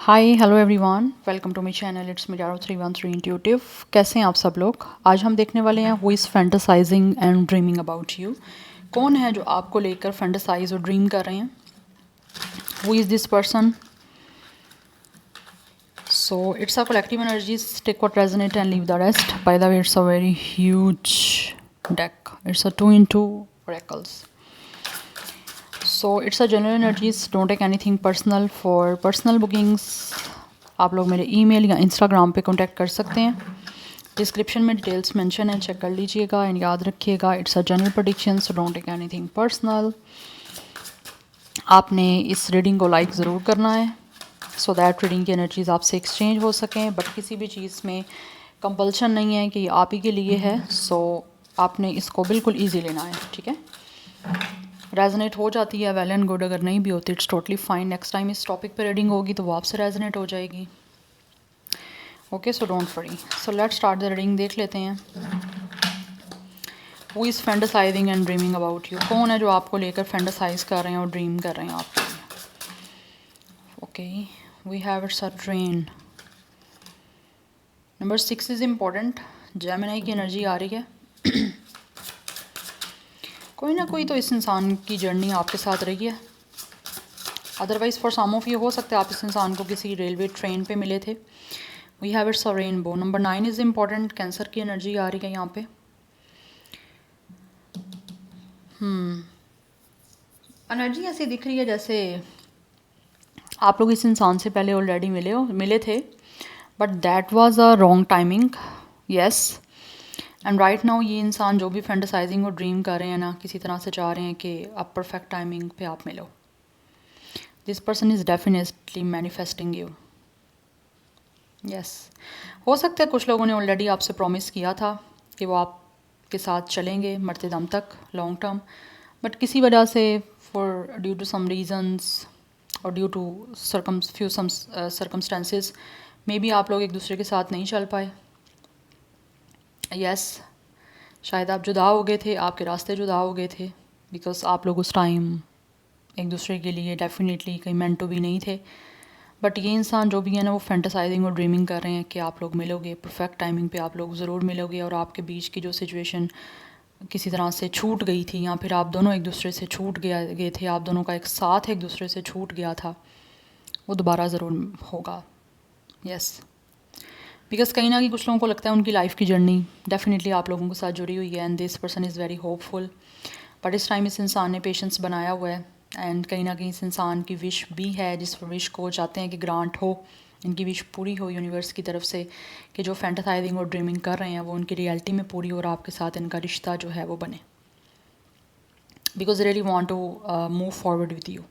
Hi hello everyone, welcome to my channel. It's me डारो 313 intuitive. कैसे हैं आप सब लोग? आज हम देखने वाले हैं who is फैंटासाइजिंग and dreaming about you. कौन है जो आपको लेकर फैंटासाइज और ड्रीम कर रहे हैं? Who is this person? So it's a collective energies, take what resonate and leave the rest. By the way, it's a very huge deck. It's a 2 into oracles. So it's a general energies, don't take anything personal. For personal bookings आप लोग मेरे email या Instagram पे contact कर सकते हैं। Description में details mention है, चेक कर लीजिएगा। एंड याद रखिएगा, it's a general prediction, so don't take anything personal. आपने इस रीडिंग को लाइक ज़रूर करना है सो दैट रीडिंग की एनर्जीज आपसे एक्सचेंज हो सकें, बट किसी भी चीज़ में कंपल्शन नहीं है कि ये आप ही के लिए है। सो आपने इसको बिल्कुल ईजी लेना है, ठीक है? रेजोनेट हो जाती है वेल एंड गुड, अगर नहीं भी होती it's totally fine. Next time इस टॉपिक पे रीडिंग होगी तो वो आपसे रेजोनेट हो जाएगी। Okay, so don't worry. So let's start the reading. देख लेते हैं who is फैंटासाइजिंग and dreaming about you. कौन है जो आपको लेकर फैंटासाइज कर रहे हैं और ड्रीम कर रहे हैं आपके लिए? Okay, we have it's a train. Number 6 is important. Gemini की एनर्जी आ रही है। कोई ना कोई तो इस इंसान की जर्नी आपके साथ रही है। Otherwise for some of you हो सकता है आप इस इंसान को किसी रेलवे ट्रेन पे मिले थे। We have it's a rainbow. Number 9 is important. Cancer की एनर्जी आ रही है यहाँ पे। एनर्जी ऐसी दिख रही है जैसे आप लोग इस इंसान से पहले ऑलरेडी मिले थे, but that was a wrong timing. Yes, and right now ये इंसान जो भी फैंटासाइजिंग और ड्रीम कर रहे हैं ना, किसी तरह से चाह रहे हैं कि अब परफेक्ट टाइमिंग पे आप मिलो। This person is definitely manifesting you. Yes, हो सकता है कुछ लोगों ने ऑलरेडी आपसे प्रॉमिस किया था कि वो आपके साथ चलेंगे मरते दम तक, लॉन्ग टर्म, बट किसी वजह से for due to some reasons और due to circumstances maybe आप लोग एक दूसरे के साथ नहीं चल पाए। यस, शायद आप जुदा हो गए थे, आपके रास्ते जुदा हो गए थे, बिकॉज आप लोग उस टाइम एक दूसरे के लिए डेफिनेटली कहीं मेंट टू भी नहीं थे। बट ये इंसान जो भी है ना, वो फैंटासाइजिंग और ड्रीमिंग कर रहे हैं कि आप लोग मिलोगे, परफेक्ट टाइमिंग पे आप लोग ज़रूर मिलोगे, और आपके बीच की जो सिचुएशन किसी तरह से छूट गई थी या फिर आप दोनों एक दूसरे से छूट गए थे, आप दोनों का एक साथ एक दूसरे से छूट गया था, वो दोबारा ज़रूर होगा। यस, बिकॉज कहीं ना कहीं कुछ लोगों को लगता है उनकी लाइफ की जर्नी डेफिनेटली आप लोगों के साथ जुड़ी हुई है, and this person is very hopeful. But इस टाइम इस इंसान ने पेशेंस बनाया हुआ है, एंड कहीं ना कहीं इस इंसान की विश भी है, जिस विश को चाहते हैं कि ग्रांट हो, इनकी विश पूरी हो यूनिवर्स की तरफ से, कि जो फैंटासाइजिंग और ड्रीमिंग कर रहे हैं वो उनकी रियलिटी में पूरी हो और आपके साथ इनका रिश्ता जो है वो बने, because really want to move forward with you.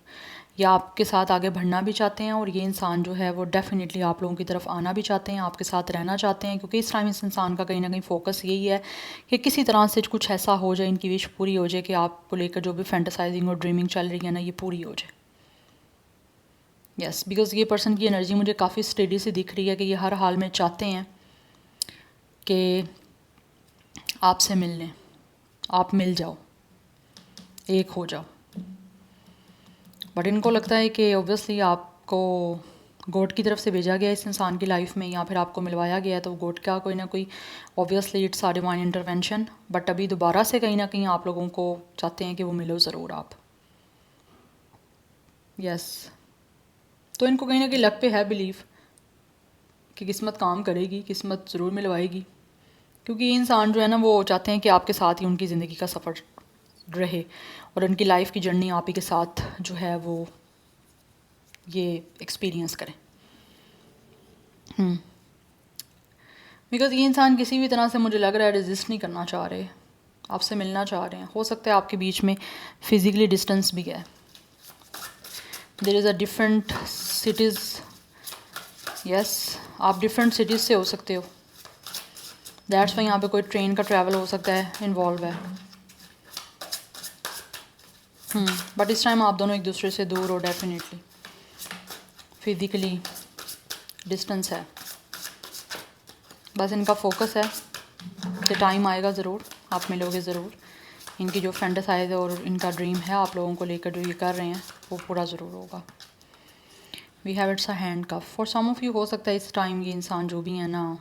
या आपके साथ आगे बढ़ना भी चाहते हैं, और ये इंसान जो है वो डेफिनेटली आप लोगों की तरफ आना भी चाहते हैं, आपके साथ रहना चाहते हैं, क्योंकि इस टाइम इस इंसान का कहीं ना कहीं फोकस यही है कि किसी तरह से कुछ ऐसा हो जाए, इनकी विश पूरी हो जाए कि आपको लेकर जो भी फैंटासाइजिंग और ड्रीमिंग चल रही है ना, ये पूरी हो जाए। यस, बिकॉज ये पर्सन की एनर्जी मुझे काफ़ी स्टेडी से दिख रही है कि ये हर हाल में चाहते हैं कि आपसे मिल लें, आप मिल जाओ, एक हो जाओ। बट इनको लगता है कि ऑब्वियसली आपको गॉड की तरफ से भेजा गया इस इंसान की लाइफ में, या फिर आपको मिलवाया गया है, तो गॉड का कोई ना कोई obviously it's a divine intervention. But अभी दोबारा से कहीं ना कहीं आप लोगों को चाहते हैं कि वो मिलो ज़रूर आप। यस, तो इनको कहीं ना कहीं लग पे है बिलीव कि किस्मत काम करेगी, किस्मत ज़रूर मिलवाएगी, क्योंकि ये इंसान जो है ना वो चाहते हैं कि आपके साथ ही उनकी ज़िंदगी का सफ़र रहे, और उनकी लाइफ की जर्नी आप ही के साथ जो है वो ये एक्सपीरियंस करें। बिकॉज ये इंसान किसी भी तरह से मुझे लग रहा है रेजिस्ट नहीं करना चाह रहे, आपसे मिलना चाह रहे हैं। हो सकता है आपके बीच में फिज़िकली डिस्टेंस भी है, there is a different cities. Yes, आप डिफरेंट सिटीज़ से हो सकते हो, दैट्स वाई यहाँ पे कोई ट्रेन का ट्रैवल हो सकता है, इन्वॉल्व है। बट इस टाइम आप दोनों एक दूसरे से दूर हो, डेफिनेटली फिज़िकली डिस्टेंस है। बस इनका फोकस है कि टाइम आएगा ज़रूर, आप मिलोगे ज़रूर, इनकी जो फैंटासाइज और इनका ड्रीम है आप लोगों को लेकर जो ये कर रहे हैं वो पूरा ज़रूर होगा। We have it's a handcuff. For some of you हो सकता है इस टाइम ये इंसान जो भी है ना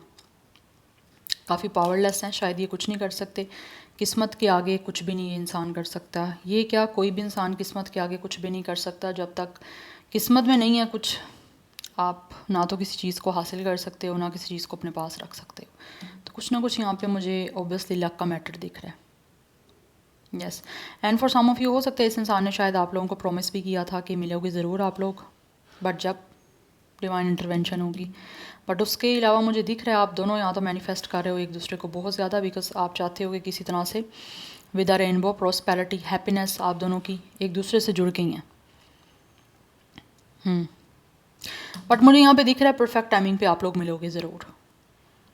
काफ़ी पावरलेस हैं, शायद ये कुछ नहीं कर सकते, किस्मत के आगे कुछ भी नहीं ये इंसान कर सकता। ये क्या, कोई भी इंसान किस्मत के आगे कुछ भी नहीं कर सकता। जब तक किस्मत में नहीं है कुछ, आप ना तो किसी चीज़ को हासिल कर सकते हो ना किसी चीज़ को अपने पास रख सकते हो। तो कुछ ना कुछ यहाँ पे मुझे ऑब्वियसली लक का मैटर दिख रहा है। Yes, and for some of you हो सकता है इस इंसान ने शायद आप लोगों को प्रॉमिस भी किया था कि मिलोगे ज़रूर आप लोग, बट जब डिवाइन इंटरवेंशन होगी। बट उसके अलावा मुझे दिख रहा है आप दोनों यहाँ तो मैनिफेस्ट कर रहे हो एक दूसरे को बहुत ज़्यादा, बिकॉज आप चाहते हो कि किसी तरह से with a rainbow prosperity happiness आप दोनों की एक दूसरे से जुड़ गई हैं। बट मुझे यहाँ पे दिख रहा है परफेक्ट टाइमिंग पे आप लोग मिलोगे ज़रूर।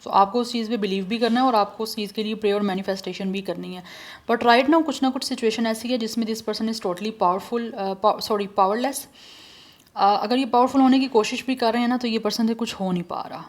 सो आपको उस चीज़ पे बिलीव भी करना है और आपको उस चीज़ के लिए प्रे और मैनिफेस्टेशन भी करनी है। बट राइट नाउ कुछ ना कुछ सिचुएशन ऐसी है जिसमें this person is totally powerless. अगर ये पावरफुल होने की कोशिश भी कर रहे हैं ना तो ये पर्सन से कुछ हो नहीं पा रहा।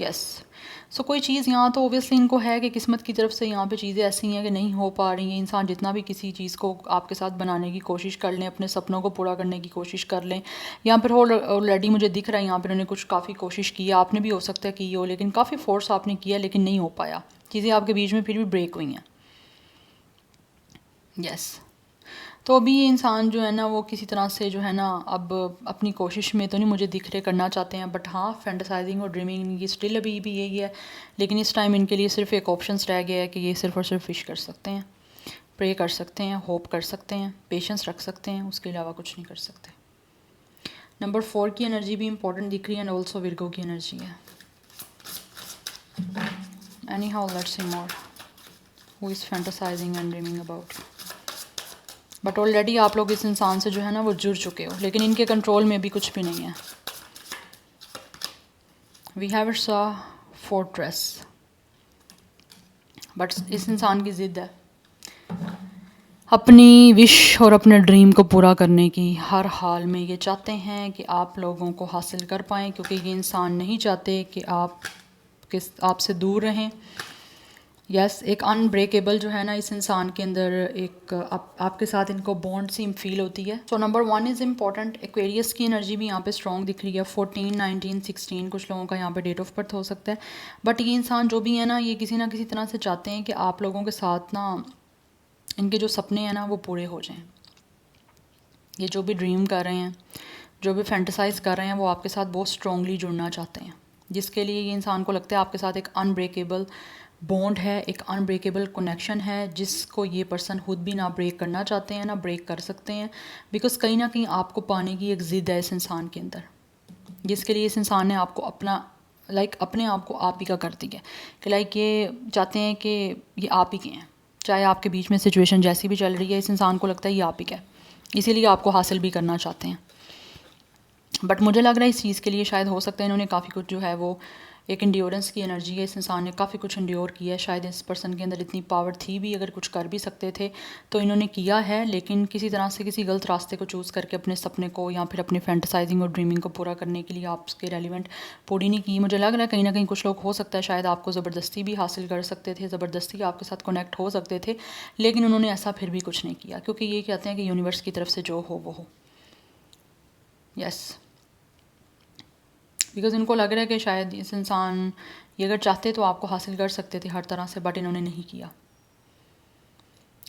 यस, सो कोई चीज़ यहाँ तो ओबियसली इनको है कि किस्मत की तरफ से यहाँ पे चीज़ें ऐसी हैं कि नहीं हो पा रही हैं। इंसान जितना भी किसी चीज़ को आपके साथ बनाने की कोशिश कर लें, अपने सपनों को पूरा करने की कोशिश कर लें, या फिर ऑलरेडी मुझे दिख रहा है यहाँ पर उन्होंने कुछ काफ़ी कोशिश की, आपने भी हो सकता है की हो, लेकिन काफ़ी फोर्स आपने किया लेकिन नहीं हो पाया, चीज़ें आपके बीच में फिर भी ब्रेक हुई हैं। यस, तो अभी ये इंसान जो है ना वो किसी तरह से जो है ना अब अपनी कोशिश में तो नहीं मुझे दिख रहे करना चाहते हैं, बट हाँ फैंटेसाइजिंग और ड्रीमिंग इनकी स्टिल अभी भी यही है। लेकिन इस टाइम इनके लिए सिर्फ एक ऑप्शंस रह गया है कि ये सिर्फ और सिर्फ विश कर सकते हैं, प्रे कर सकते हैं, होप कर सकते हैं, पेशेंस रख सकते हैं, उसके अलावा कुछ नहीं कर सकते। नंबर 4 की एनर्जी भी इंपॉर्टेंट दिख रही है एंड ऑल्सो विर्गो की एनर्जी है। Any how let's see more who is fantasizing and dreaming about you. But already आप लोग इस इंसान से जो है ना वो जुड़ चुके हो, लेकिन इनके कंट्रोल में भी कुछ भी नहीं है। We have it's a fortress, but इस इंसान की ज़िद है अपनी विश और अपने ड्रीम को पूरा करने की। हर हाल में ये चाहते हैं कि आप लोगों को हासिल कर पाएँ, क्योंकि ये इंसान नहीं चाहते कि आपसे दूर रहें। यस, एक अनब्रेकेबल जो है ना इस इंसान के अंदर एक आपके साथ इनको बॉन्ड सी फील होती है। So number 1 is important. Aquarius की एनर्जी भी यहाँ पे स्ट्रॉन्ग दिख रही है। 14, 19, 16 कुछ लोगों का यहाँ पे डेट ऑफ बर्थ हो सकता है। बट ये इंसान जो भी है ना ये किसी ना किसी तरह से चाहते हैं कि आप लोगों के साथ ना इनके जो सपने हैं ना वो पूरे हो जाएँ। ये जो भी ड्रीम कर रहे हैं, जो भी फैंटेसाइज कर रहे हैं, वो आपके साथ बहुत स्ट्रॉन्गली जुड़ना चाहते हैं, जिसके लिए ये इंसान को लगता है आपके साथ एक अनब्रेकेबल बॉन्ड है, एक अनब्रेकेबल कनेक्शन है, जिसको ये पर्सन खुद भी ना ब्रेक करना चाहते हैं ना ब्रेक कर सकते हैं। बिकॉज कहीं ना कहीं आपको पाने की एक ज़िद है इस इंसान के अंदर, जिसके लिए इस इंसान ने आपको अपना अपने आप को आप ही का कर दिया कि ये चाहते हैं कि ये आप ही के हैं, चाहे आपके बीच में सिचुएशन जैसी भी चल रही है, इस इंसान को लगता है ये आप ही का है, इसीलिए आपको हासिल भी करना चाहते हैं। बट मुझे लग रहा है इस चीज़ के लिए शायद हो सकता है इन्होंने काफ़ी कुछ जो है वो एक इंड्योरेंस की एनर्जी है, इस इंसान ने काफ़ी कुछ इंड्योर किया है। शायद इस पर्सन के अंदर इतनी पावर थी भी, अगर कुछ कर भी सकते थे तो इन्होंने किया है, लेकिन किसी तरह से किसी गलत रास्ते को चूज़ करके अपने सपने को या फिर अपने फैंटेसाइजिंग और ड्रीमिंग को पूरा करने के लिए आपके रेलिवेंट पूरी नहीं की। मुझे लग रहा है कहीं ना कहीं कुछ लोग हो सकता है शायद आपको ज़बरदस्ती भी हासिल कर सकते थे, ज़बरदस्ती आपके साथ कनेक्ट हो सकते थे, लेकिन उन्होंने ऐसा फिर भी कुछ नहीं किया, क्योंकि ये कहते हैं कि यूनिवर्स की तरफ से जो हो वो हो। यस, बिकॉज इनको लग रहा है कि शायद इस इंसान ये अगर चाहते तो आपको हासिल कर सकते थे हर तरह से, बट इन्होंने नहीं किया।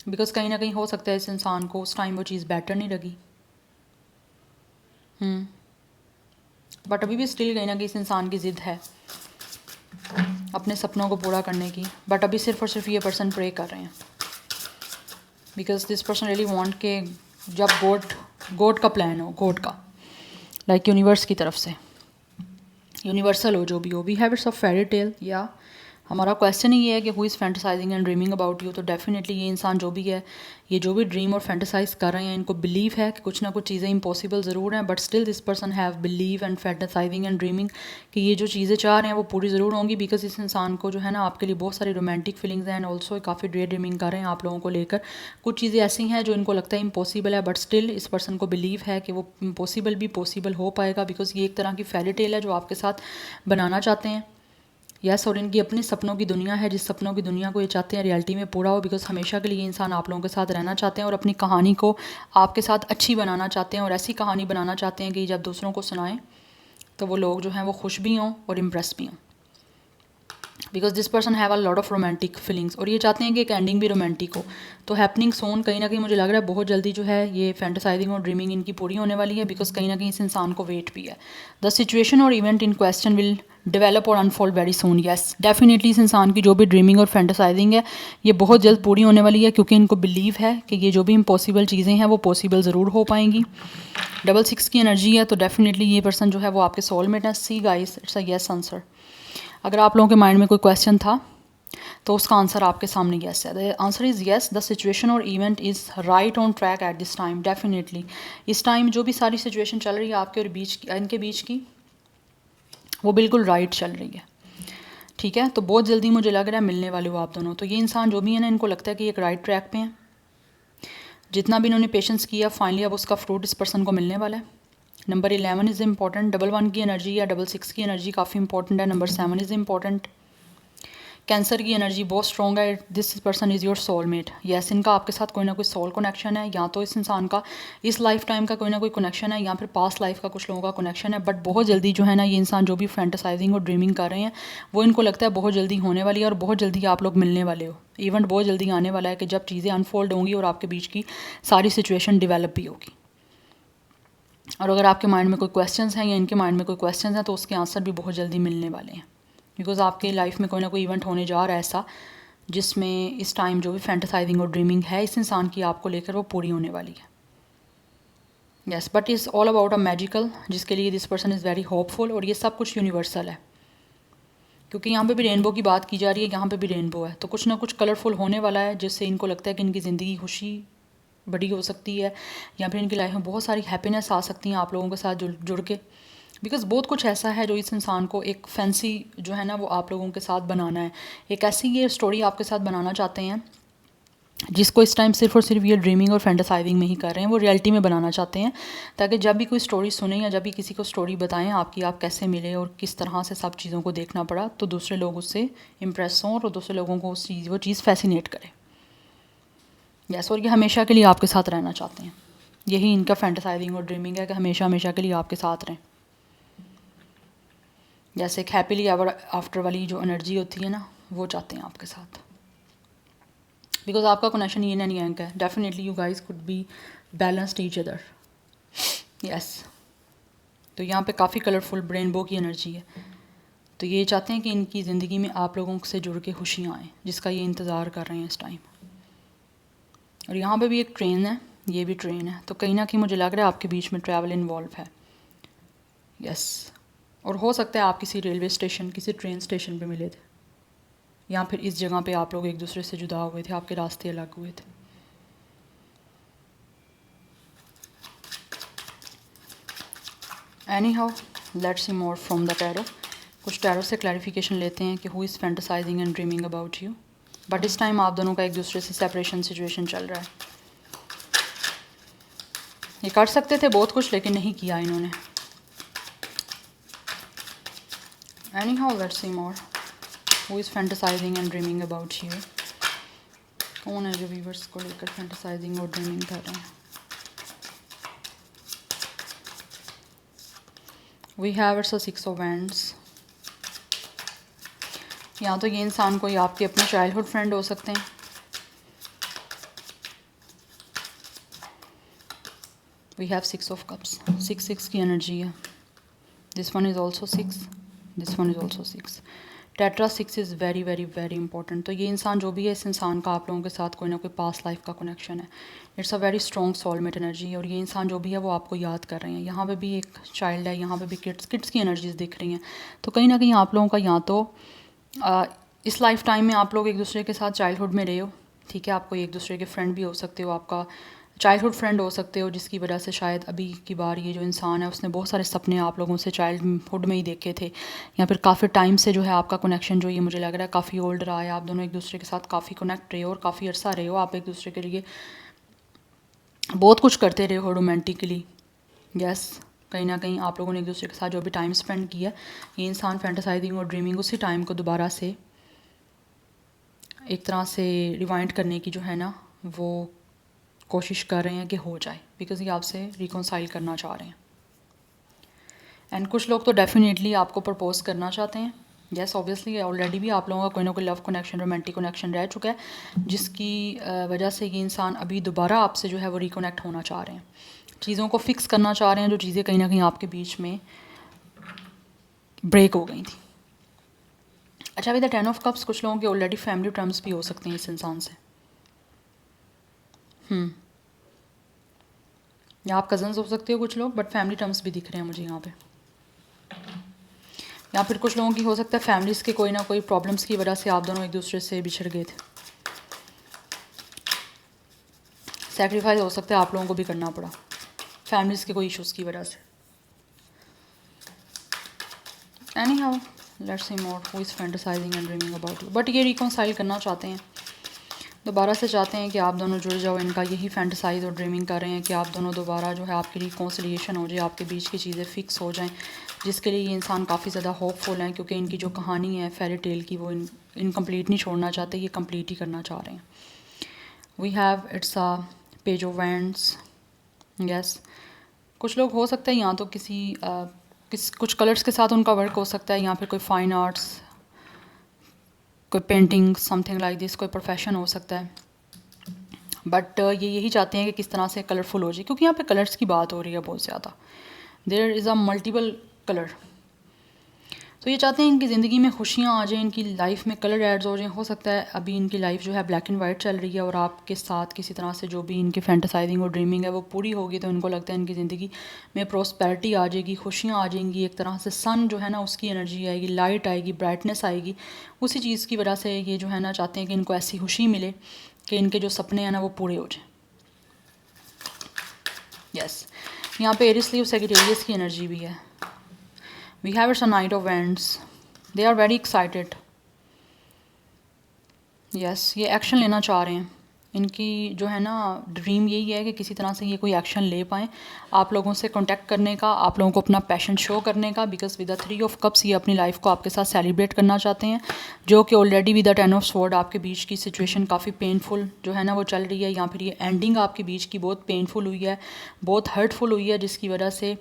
बिकॉज कहीं ना कहीं हो सकता है इस इंसान को उस टाइम वो चीज़ बेटर नहीं लगी। बट अभी भी स्टिल कहीं ना कहीं इस इंसान की ज़िद है अपने सपनों को पूरा करने की। बट अभी सिर्फ और सिर्फ ये पर्सन प्रे कर रहे हैं, because this person really want के जब गॉड का प्लान हो, गॉड का यूनिवर्स की तरफ से, यूनिवर्सल हो जो भी हो। We have it's of fairy tale, या हमारा क्वेश्चन ही ये है कि who is fantasizing and dreaming about you. तो डेफिनेटली ये इंसान जो भी है, ये जो भी ड्रीम और फैंटेसाइज कर रहे हैं, इनको बिलीव है कि कुछ ना कुछ चीज़ें इम्पॉसिबल ज़रूर हैं, but still this person have believe and fantasising and dreaming कि ये जो चीज़ें चाह रहे हैं वो पूरी ज़रूर होंगी। बिकॉज इस इंसान को जो है ना आपके लिए बहुत सारी रोमांटिक फीलिंग्स हैं एंड ऑल्सो काफ़ी डे ड्रीमिंग कर रहे हैं आप लोगों को लेकर। कुछ चीज़ें ऐसी हैं जो इनको लगता है इम्पॉसिबल है, बट स्टिल इस पर्सन को बिलीव है कि वो इम्पॉसिबल भी पॉसिबल हो पाएगा, बिकॉज ये एक तरह की फेरी टेल है जो आपके साथ बनाना चाहते हैं। यस, और इनकी अपनी सपनों की दुनिया है, जिस सपनों की दुनिया को ये चाहते हैं रियलिटी में पूरा हो, बिकॉज हमेशा के लिए इंसान आप लोगों के साथ रहना चाहते हैं और अपनी कहानी को आपके साथ अच्छी बनाना चाहते हैं, और ऐसी कहानी बनाना चाहते हैं कि जब दूसरों को सुनाएं तो वो लोग जो हैं वो खुश भी हों और इम्प्रेस भी हों, because this person have a lot of romantic feelings, और ये चाहते हैं कि एक एंडिंग भी रोमांटिक हो। तो हैपनिंग सोन कहीं ना कहीं मुझे लग रहा है बहुत जल्दी जो है ये फैंटेसाइजिंग और ड्रीमिंग इनकी पूरी होने वाली है, बिकॉज कहीं ना कहीं इस इंसान को वेट भी है। द सिचुएशन और event in question will develop और unfold very soon. Yes, definitely इस इंसान की जो भी ड्रीमिंग और फैंटेसाइजिंग है ये बहुत जल्द पूरी होने वाली है, क्योंकि इनको बिलीव है कि ये जो भी इम्पॉसिबल चीज़ें हैं वो पॉसिबल ज़रूर हो पाएंगी। 6 की एनर्जी है, तो डेफिनेटली ये पर्सन जो है वो आपके सोलमेट है। See guys, it's a yes answer. अगर आप लोगों के माइंड में कोई क्वेश्चन था तो उसका आंसर आपके सामने येस है। The answer is yes, the situation और event is right on track at this time. Definitely इस टाइम जो भी सारी सिचुएशन चल रही है आपके और इनके बीच की, वो बिल्कुल राइट चल रही है। ठीक है, तो बहुत जल्दी मुझे लग रहा है मिलने वाले हो आप दोनों। तो ये इंसान जो भी है ना, इनको लगता है कि एक राइट ट्रैक पे हैं। जितना भी इन्होंने पेशेंस किया, फाइनली अब उसका फ्रूट इस पर्सन को मिलने वाला है। Number 11 is important. 11 की एनर्जी या 6 की एनर्जी काफ़ी इंपॉर्टेंट है। Number 7 is important. कैंसर की एनर्जी बहुत स्ट्रॉन्ग है। This person is your soulmate. Yes, इनका आपके साथ कोई ना कोई सोल कनेक्शन है, या तो इस इंसान का इस लाइफ टाइम का कोई ना कोई कनेक्शन है, या फिर पास्ट लाइफ का कुछ लोगों का कनेक्शन है। बट बहुत जल्दी जो है ना, ये इंसान जो भी फैंटेसाइजिंग और ड्रीमिंग कर रहे हैं वो इनको लगता है बहुत जल्दी होने वाली है, और बहुत जल्दी आप लोग मिलने वाले हो। इवेंट बहुत जल्दी आने वाला है कि जब चीज़ें अनफोल्ड होंगी और आपके बीच की सारी सिचुएशन डिवेलप भी होगी। और अगर आपके माइंड में कोई क्वेश्चंस हैं या इनके माइंड में कोई क्वेश्चंस हैं, तो उसके आंसर भी बहुत जल्दी मिलने वाले हैं, बिकॉज आपके लाइफ में कोई ना कोई इवेंट होने जा रहा है ऐसा जिसमें इस टाइम जो भी फैंटेसाइजिंग और ड्रीमिंग है इस इंसान की आपको लेकर, वो पूरी होने वाली है। Yes, but is all about a magical, जिसके लिए this person is very hopeful, और ये सब कुछ यूनिवर्सल है, क्योंकि यहाँ पे भी रेनबो की बात की जा रही है, यहाँ पे भी रेनबो है। तो कुछ ना कुछ कलरफुल होने वाला है, जिससे इनको लगता है कि इनकी ज़िंदगी खुशी बड़ी हो सकती है, या फिर इनकी लाइफ में बहुत सारी हैप्पीनेस आ सकती हैं आप लोगों के साथ जुड़ के। बिकॉज़ बहुत कुछ ऐसा है जो इस इंसान को एक फैंसी जो है ना वो आप लोगों के साथ बनाना है। एक ऐसी ये स्टोरी आपके साथ बनाना चाहते हैं जिसको इस टाइम सिर्फ और सिर्फ ये ड्रीमिंग और फैंटेसाइजिंग में ही कर रहे हैं, वो रियलिटी में बनाना चाहते हैं, ताकि जब भी कोई स्टोरी सुने या जब भी किसी को स्टोरी बताएं आपकी, आप कैसे मिले और किस तरह से सब चीज़ों को देखना पड़ा, तो दूसरे लोग उससे इम्प्रेस हों और दूसरे लोगों को वो चीज़ फैसिनेट करे। यस, और ये हमेशा के लिए आपके साथ रहना चाहते हैं। यही इनका फैंटेसाइजिंग और ड्रीमिंग है कि हमेशा हमेशा के लिए आपके साथ रहें। जैसे एक हैप्पीली एवर आफ्टर वाली जो एनर्जी होती है ना, वो चाहते हैं आपके साथ, बिकॉज आपका कनेक्शन ये नहीं एंक है। Definitely you guys could be balanced each other. Yes, तो यहाँ पे काफ़ी कलरफुल रेनबो की एनर्जी है। तो ये चाहते हैं कि इनकी ज़िंदगी में आप लोगों से जुड़ के खुशियाँ आएँ, जिसका ये इंतज़ार कर रहे हैं इस टाइम। और यहाँ पे भी एक ट्रेन है, ये भी ट्रेन है, तो कहीं ना कहीं मुझे लग रहा है आपके बीच में ट्रैवल इन्वॉल्व है। यस, और हो सकता है आप किसी रेलवे स्टेशन, किसी ट्रेन स्टेशन पे मिले थे, या फिर इस जगह पे आप लोग एक दूसरे से जुदा हुए थे, आपके रास्ते अलग हुए थे। Any how, let's see more from the tarot. कुछ टैरो से क्लैरिफिकेशन लेते हैं कि who is fantasizing and dreaming about you. But इस टाइम आप दोनों का एक दूसरे से सेपरेशन सिचुएशन चल रहा है। ये कर सकते थे बहुत कुछ, लेकिन नहीं किया इन्होंने। Anyhow, let's see more. Who is fantasizing and dreaming about you? कौन है जो व्यूवर्स को लेकर फैंटेसाइजिंग और ड्रीमिंग कर रहे हैं? We have it's a 6 of Wands. या तो ये इंसान कोई आपके अपने चाइल्डहुड फ्रेंड हो सकते हैं। We have 6 of Cups. 6 की एनर्जी है। This one is also 6. This one is also 6. Tetra 6 is very very very important. तो ये इंसान जो भी है, इस इंसान का आप लोगों के साथ कोई ना कोई पास्ट लाइफ का कनेक्शन है। It's a very strong soulmate energy, और ये इंसान जो भी है वो आपको याद कर रहे हैं। यहाँ पे भी एक चाइल्ड है, यहाँ पे भी किड्स की एनर्जीज दिख रही हैं। तो कहीं ना कहीं आप लोगों का या तो इस लाइफ टाइम में आप लोग एक दूसरे के साथ चाइल्डहुड में रहे हो, ठीक है, आपको एक दूसरे के फ्रेंड भी हो सकते हो, आपका चाइल्डहुड फ्रेंड हो सकते हो, जिसकी वजह से शायद अभी की बार ये जो इंसान है उसने बहुत सारे सपने आप लोगों से चाइल्डहुड में ही देखे थे, या फिर काफ़ी टाइम से जो है आपका कनेक्शन जो ये मुझे लग रहा है काफ़ी ओल्ड रहा है। आप दोनों एक दूसरे के साथ काफ़ी कनेक्ट रहे हो और काफ़ी अर्सा रहे हो, आप एक दूसरे के लिए बहुत कुछ करते रहे हो रोमांटिकली। यस, कहीं ना कहीं आप लोगों ने एक दूसरे के साथ जो भी टाइम स्पेंड किया, ये इंसान फैंटेसाइजिंग और ड्रीमिंग उसी टाइम को दोबारा से एक तरह से रिवाइंड करने की जो है ना वो कोशिश कर रहे हैं कि हो जाए, बिकॉज ये आपसे रिकॉन्साइल करना चाह रहे हैं। एंड कुछ लोग तो डेफिनेटली आपको प्रपोज करना चाहते हैं। यस ऑब्वियसली ऑलरेडी भी आप लोगों का कोई ना कोई लव कनेक्शन, रोमांटिक कनेक्शन रह चुका है, जिसकी वजह से ये इंसान अभी दोबारा आपसे जो है वो रिकनेक्ट होना चाह रहे हैं, चीज़ों को फिक्स करना चाह रहे हैं, जो चीज़ें कहीं ना कहीं आपके बीच में ब्रेक हो गई थी। अच्छा, विद द 10 ऑफ कप्स कुछ लोगों के ऑलरेडी फैमिली टर्म्स भी हो सकते हैं इस इंसान से। या आप कज़न्स हो सकते हो कुछ लोग, बट फैमिली टर्म्स भी दिख रहे हैं मुझे यहाँ पे। या फिर कुछ लोगों की हो सकता है फैमिलीज़ के कोई ना कोई प्रॉब्लम्स की वजह से आप दोनों एक दूसरे से बिछड़ गए थे। सेक्रीफाइस हो सकता है आप लोगों को भी करना पड़ा फैमिलीज़ के कोई इश्यूज़ की वजह से। Any how let's see more who is fantasizing and dreaming about you. But ये रिकॉन्साइल करना चाहते हैं, दोबारा से चाहते हैं कि आप दोनों जुड़ जाओ। इनका यही फैंटेसाइज और ड्रीमिंग कर रहे हैं कि आप दोनों दोबारा जो है आपकी रिकॉन्सिलिएशन हो जाए, आपके बीच की चीज़ें फ़िक्स हो जाएं, जिसके लिए ये इंसान काफ़ी ज़्यादा होपफुल हैं, क्योंकि इनकी जो कहानी है फेरी टेल की वो इनकम्प्लीट नहीं छोड़ना चाहते, ये कंप्लीट ही करना चाह रहे हैं। We have it's a page of wands. Yes, कुछ लोग हो सकता है यहाँ तो कुछ कलर्स के साथ उनका वर्क हो सकता है, या फिर कोई फ़ाइन आर्ट्स, कोई पेंटिंग, समथिंग लाइक दिस, कोई प्रोफेशन हो सकता है। बट ये यही चाहते हैं कि किस तरह से कलरफुल हो जाए, क्योंकि यहाँ पे कलर्स की बात हो रही है बहुत ज़्यादा। There is a multiple colour. तो ये चाहते हैं इनकी ज़िंदगी में खुशियाँ आ जाएं, इनकी लाइफ में कलर एड्स हो जाएं। हो सकता है अभी इनकी लाइफ जो है ब्लैक एंड वाइट चल रही है, और आपके साथ किसी तरह से जो भी इनकी फैंटेसाइजिंग और ड्रीमिंग है वो पूरी होगी, तो इनको लगता है इनकी ज़िंदगी में प्रॉस्पेरिटी आ जाएगी, खुशियाँ आ जाएंगी, एक तरह से सन जो है ना उसकी एनर्जी आएगी, लाइट आएगी, ब्राइटनेस आएगी। उसी चीज़ की वजह से ये जो है ना चाहते हैं कि इनको ऐसी खुशी मिले कि इनके जो सपने हैं ना वो पूरे हो जाएं। यस, यहाँ पे एरिस लीव सेजिटेरियस की एनर्जी भी है। We have it's a knight of wands. They are very excited. Yes, ये एक्शन लेना चाह रहे हैं। इनकी जो है ना ड्रीम यही है कि किसी तरह से ये कोई एक्शन ले पाएँ, आप लोगों से कांटेक्ट करने का, आप लोगों को अपना पैशन शो करने का, because with the 3 of cups ये अपनी लाइफ को आपके साथ सेलिब्रेट करना चाहते हैं, जो कि already with the 10 of sword आपके बीच की सिचुएशन काफ़ी पेनफुल जो है ना वो चल रही है, या फिर ये एंडिंग आपके बीच की बहुत पेनफुल हुई है, बहुत हर्टफुल हुई है, जिसकी वजह से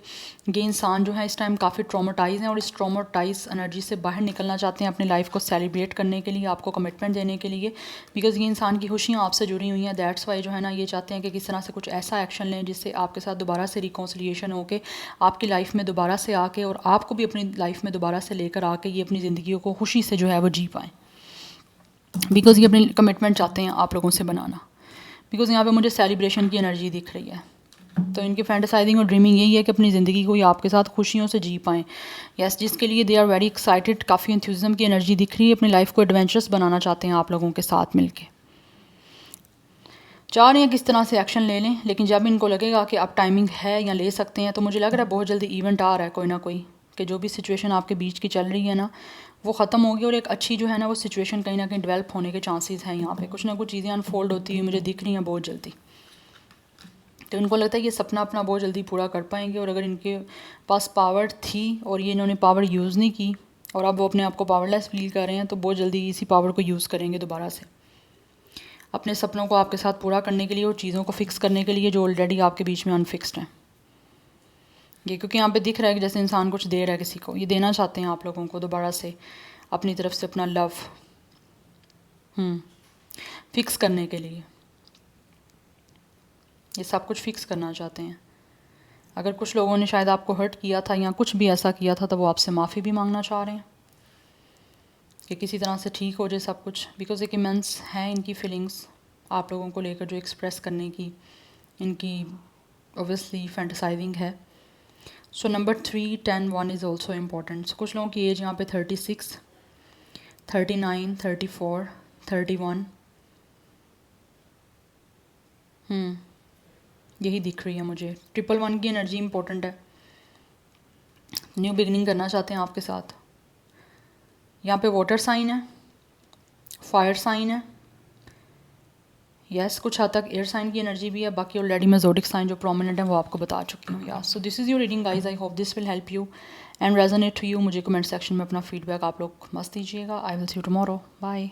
ये इंसान जो है इस टाइम काफ़ी ट्रॉमेटाइज हैं, और इस ट्रॉमेटाइज एनर्जी से बाहर निकलना चाहते हैं अपनी लाइफ को सेलिब्रेट करने के लिए, आपको कमिटमेंट देने के लिए, बिकॉज ये इंसान की खुशियाँ आपसे जुड़ी हुई हैं। दैट्स वाई जो है ना ये चाहते हैं कि किस तरह से कुछ ऐसा एक्शन लें जिससे आपके साथ दोबारा से रिकॉन्सिलिएशन हो के आपकी लाइफ में दोबारा से आके, और आपको भी अपनी लाइफ में दोबारा से लेकर आके ये अपनी ज़िंदगी को खुशी से जो है वो जी पाएँ, बिकॉज ये अपनी कमिटमेंट चाहते हैं आप लोगों से बनाना। बिकॉज यहाँ पे मुझे सेलिब्रेशन की एनर्जी दिख रही है, तो इनकी फैंटेसाइजिंग और ड्रीमिंग यही है कि अपनी ज़िंदगी को ये आपके साथ खुशियों से जी पाएँ। यस, जिसके लिए दे आर वेरी एक्साइटेड, काफ़ी एंथुसिज्म की एनर्जी दिख रही है, अपनी लाइफ को एडवेंचरस बनाना चाहते हैं आप लोगों के साथ मिलके, चाह रहे हैं किस तरह से एक्शन ले लें। लेकिन जब इनको लगेगा कि अब टाइमिंग है या ले सकते हैं, तो मुझे लग रहा है बहुत जल्दी इवेंट आ रहा है कोई ना कोई, कि जो भी सिचुएशन आपके बीच की चल रही है ना वो ख़त्म होगी, और एक अच्छी जो है ना वो सिचुएशन कहीं ना कहीं डेवलप होने के चांसेस हैं। यहाँ पे कुछ ना कुछ चीज़ें अनफोल्ड होती हुई मुझे दिख रही हैं बहुत जल्दी, तो इनको लगता है ये सपना अपना बहुत जल्दी पूरा कर पाएंगे। और अगर इनके पास पावर थी और ये इन्होंने पावर यूज़ नहीं की, और अब वो अपने आप को पावरलेस फील कर रहे हैं, तो बहुत जल्दी इसी पावर को यूज़ करेंगे दोबारा से अपने सपनों को आपके साथ पूरा करने के लिए, और चीज़ों को फिक्स करने के लिए जो ऑलरेडी आपके बीच में अनफिक्स्ड हैं। ये क्योंकि यहाँ पे दिख रहा है कि जैसे इंसान कुछ दे रहा है किसी को, ये देना चाहते हैं आप लोगों को दोबारा से अपनी तरफ से अपना लव फिक्स करने के लिए, ये सब कुछ फिक्स करना चाहते हैं। अगर कुछ लोगों ने शायद आपको हर्ट किया था या कुछ भी ऐसा किया था, तो वो आपसे माफ़ी भी मांगना चाह रहे हैं कि किसी तरह से ठीक हो जाए सब कुछ, बिकॉज एक इमेंस है इनकी फीलिंग्स आप लोगों को लेकर जो एक्सप्रेस करने की इनकी ऑब्वियसली फैंटेसाइजिंग है। So number 3, 10, 1 is also important. So कुछ लोगों की एज यहाँ पे 36, 39, 34, 31 यही दिख रही है मुझे। 111 की एनर्जी इंपॉर्टेंट है, न्यू बिगनिंग करना चाहते हैं आपके साथ। यहाँ पे वाटर साइन है, फायर साइन है, यस कुछ हद तक एयर साइन की एनर्जी भी है। बाकी ऑलरेडी मैं ज़ोडिक साइन जो प्रोमिनेंट है वो आपको बता चुकी हूँ। या so this is your reading guys, I hope this will help you and resonate to you. मुझे कमेंट सेक्शन में अपना फीडबैक आप लोग मस्त दीजिएगा। I will see you tomorrow, bye.